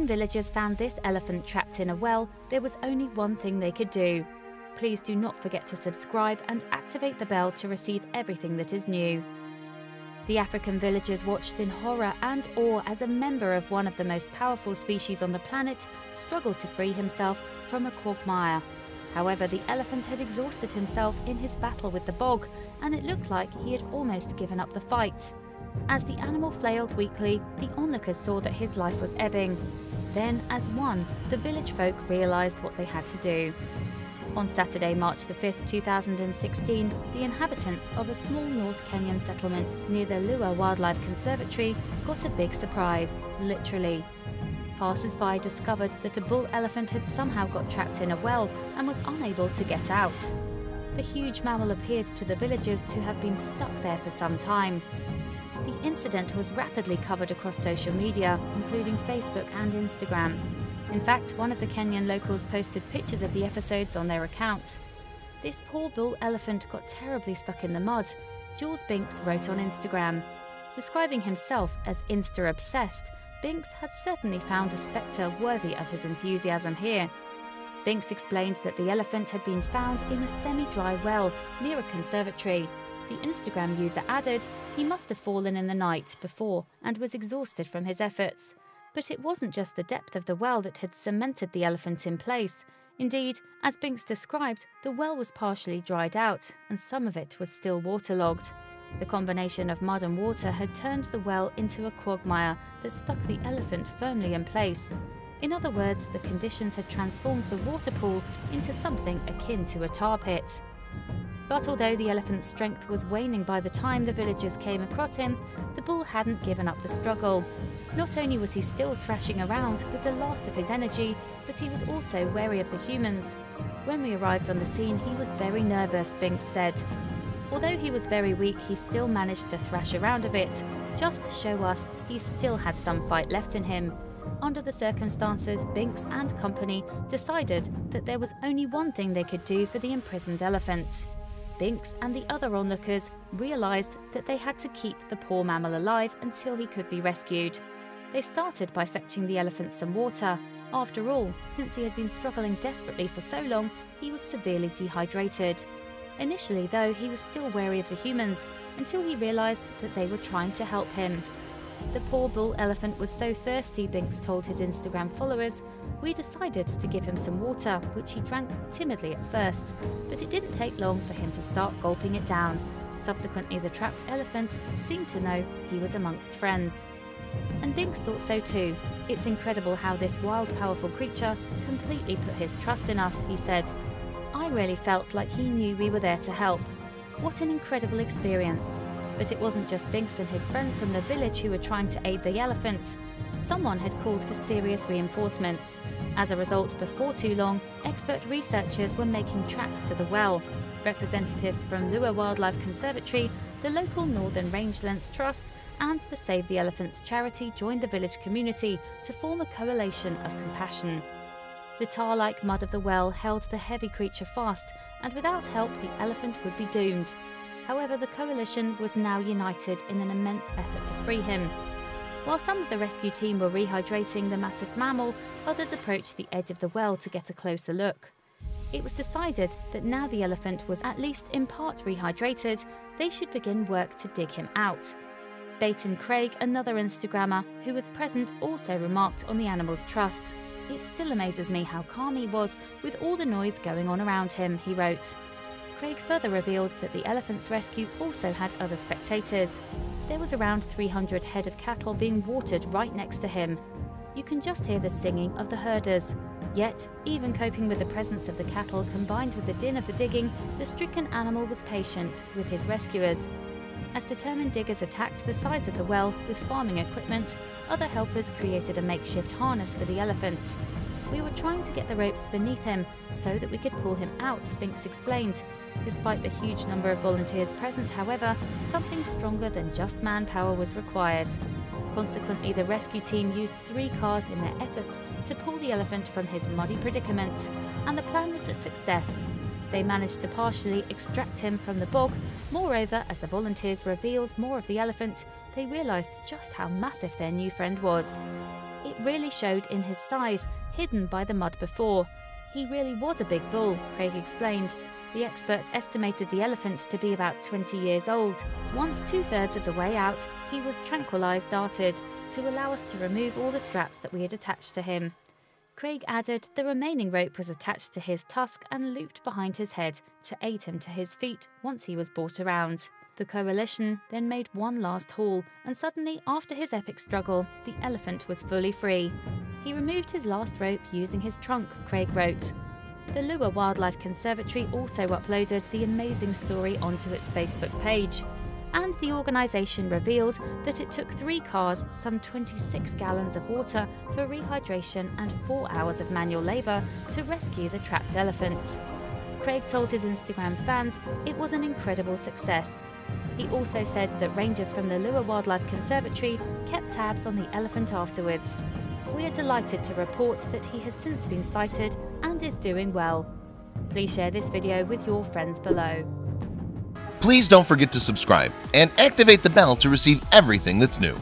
When villagers found this elephant trapped in a well, there was only one thing they could do. Please do not forget to subscribe and activate the bell to receive everything that is new. The African villagers watched in horror and awe as a member of one of the most powerful species on the planet struggled to free himself from a quagmire. However, the elephant had exhausted himself in his battle with the bog, and it looked like he had almost given up the fight. As the animal flailed weakly, the onlookers saw that his life was ebbing. Then, as one, the village folk realised what they had to do. On Saturday, March the 5th, 2016, the inhabitants of a small North Kenyan settlement near the Lua Wildlife Conservatory got a big surprise, literally. Passers-by discovered that a bull elephant had somehow got trapped in a well and was unable to get out. The huge mammal appeared to the villagers to have been stuck there for some time. The incident was rapidly covered across social media, including Facebook and Instagram. In fact, one of the Kenyan locals posted pictures of the episodes on their account. "This poor bull elephant got terribly stuck in the mud," Jules Binks wrote on Instagram. Describing himself as Insta-obsessed, Binks had certainly found a spectre worthy of his enthusiasm here. Binks explained that the elephant had been found in a semi-dry well near a conservatory. The Instagram user added he must have fallen in the night before and was exhausted from his efforts. But it wasn't just the depth of the well that had cemented the elephant in place. Indeed, as Binks described, the well was partially dried out and some of it was still waterlogged. The combination of mud and water had turned the well into a quagmire that stuck the elephant firmly in place. In other words, the conditions had transformed the water pool into something akin to a tar pit. But although the elephant's strength was waning by the time the villagers came across him, the bull hadn't given up the struggle. Not only was he still thrashing around with the last of his energy, but he was also wary of the humans. "When we arrived on the scene, he was very nervous," Binks said. Although he was very weak, he still managed to thrash around a bit, just to show us he still had some fight left in him. Under the circumstances, Binks and company decided that there was only one thing they could do for the imprisoned elephant. Binks and the other onlookers realised that they had to keep the poor mammal alive until he could be rescued. They started by fetching the elephant some water. After all, since he had been struggling desperately for so long, he was severely dehydrated. Initially, though, he was still wary of the humans until he realised that they were trying to help him. "The poor bull elephant was so thirsty," Binks told his Instagram followers. "We decided to give him some water, which he drank timidly at first, but it didn't take long for him to start gulping it down. Subsequently, the trapped elephant seemed to know he was amongst friends." And Binks thought so too. "It's incredible how this wild, powerful creature completely put his trust in us," he said. "I really felt like he knew we were there to help. What an incredible experience." But it wasn't just Binks and his friends from the village who were trying to aid the elephant. Someone had called for serious reinforcements. As a result, before too long, expert researchers were making tracks to the well. Representatives from Lua Wildlife Conservatory, the local Northern Rangelands Trust, and the Save the Elephants charity joined the village community to form a coalition of compassion. The tar-like mud of the well held the heavy creature fast, and without help the elephant would be doomed. However, the coalition was now united in an immense effort to free him. While some of the rescue team were rehydrating the massive mammal, others approached the edge of the well to get a closer look. It was decided that now the elephant was at least in part rehydrated, they should begin work to dig him out. Baton Craig, another Instagrammer who was present, also remarked on the animal's trust. "It still amazes me how calm he was with all the noise going on around him," he wrote. Craig further revealed that the elephant's rescue also had other spectators. There was around 300 head of cattle being watered right next to him. You can just hear the singing of the herders. Yet, even coping with the presence of the cattle combined with the din of the digging, the stricken animal was patient with his rescuers. As determined diggers attacked the sides of the well with farming equipment, other helpers created a makeshift harness for the elephant. "We were trying to get the ropes beneath him so that we could pull him out," Binks explained. Despite the huge number of volunteers present, however, something stronger than just manpower was required. Consequently, the rescue team used 3 cars in their efforts to pull the elephant from his muddy predicament, and the plan was a success. They managed to partially extract him from the bog. Moreover, as the volunteers revealed more of the elephant, they realised just how massive their new friend was. It really showed in his size, hidden by the mud before. He really was a big bull, Craig explained. The experts estimated the elephant to be about 20 years old. Once 2/3 of the way out, he was tranquilized darted to allow us to remove all the straps that we had attached to him. Craig added the remaining rope was attached to his tusk and looped behind his head to aid him to his feet once he was brought around. The coalition then made one last haul, and suddenly, after his epic struggle, the elephant was fully free. He removed his last rope using his trunk, Craig wrote. The Lua Wildlife Conservatory also uploaded the amazing story onto its Facebook page, and the organisation revealed that it took 3 cars, some 26 gallons of water for rehydration and 4 hours of manual labour to rescue the trapped elephant. Craig told his Instagram fans it was an incredible success. He also said that rangers from the Lua Wildlife Conservatory kept tabs on the elephant afterwards. We are delighted to report that he has since been sighted and is doing well. Please share this video with your friends below. Please don't forget to subscribe and activate the bell to receive everything that's new.